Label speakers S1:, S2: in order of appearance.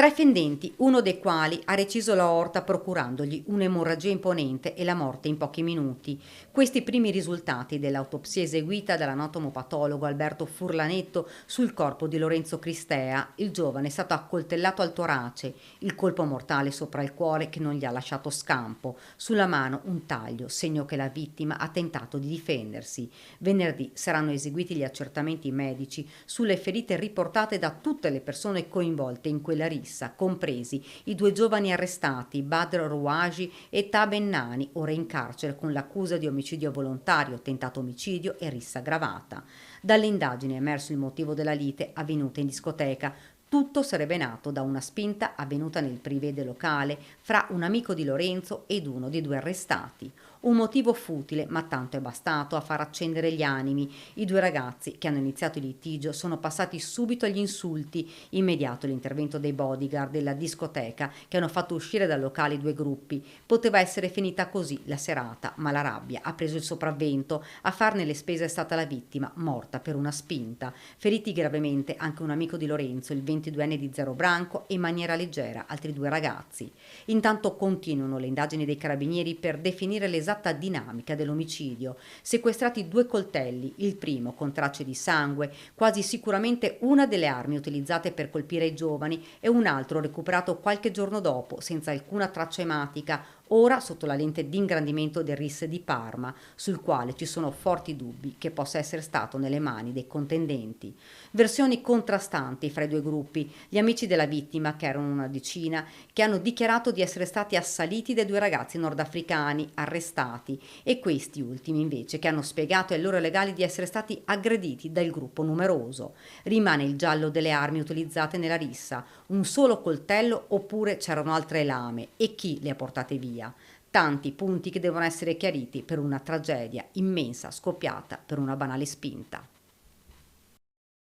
S1: Tre fendenti, uno dei quali ha reciso l'aorta procurandogli un'emorragia imponente e la morte in pochi minuti. Questi i primi risultati dell'autopsia eseguita dall'anatomopatologo Alberto Furlanetto sul corpo di Lorenzo Cristea. Il giovane è stato accoltellato al torace, il colpo mortale sopra il cuore che non gli ha lasciato scampo. Sulla mano un taglio, segno che la vittima ha tentato di difendersi. Venerdì saranno eseguiti gli accertamenti medici sulle ferite riportate da tutte le persone coinvolte in quella rissa, compresi i due giovani arrestati, Badr Rouaji e Taben Nani, ora in carcere con l'accusa di omicidio volontario, tentato omicidio e rissa aggravata. Dalle indagini è emerso il motivo della lite avvenuta in discoteca. Tutto sarebbe nato da una spinta avvenuta nel privé del locale fra un amico di Lorenzo ed uno dei due arrestati. Un motivo futile, ma tanto è bastato a far accendere gli animi. I due ragazzi che hanno iniziato il litigio sono passati subito agli insulti. Immediato l'intervento dei bodyguard della discoteca che hanno fatto uscire dal locale i due gruppi. Poteva essere finita così la serata, ma la rabbia ha preso il sopravvento. A farne le spese è stata la vittima, morta per una spinta. Feriti gravemente anche un amico di Lorenzo, il 22enne di Zero Branco, e in maniera leggera altri due ragazzi. Intanto continuano le indagini dei carabinieri per definire l'esatta dinamica dell'omicidio. Sequestrati due coltelli, il primo con tracce di sangue, quasi sicuramente una delle armi utilizzate per colpire i giovani, e un altro recuperato qualche giorno dopo senza alcuna traccia ematica, ora sotto la lente di ingrandimento del RIS di Parma, sul quale ci sono forti dubbi che possa essere stato nelle mani dei contendenti. Versioni contrastanti fra i due gruppi: gli amici della vittima, che erano una decina, che hanno dichiarato di essere stati assaliti dai due ragazzi nordafricani arrestati, e questi ultimi invece che hanno spiegato ai loro legali di essere stati aggrediti dal gruppo numeroso. Rimane il giallo delle armi utilizzate nella rissa: un solo coltello oppure c'erano altre lame, e chi le ha portate via? Tanti punti che devono essere chiariti per una tragedia immensa scoppiata per una banale spinta.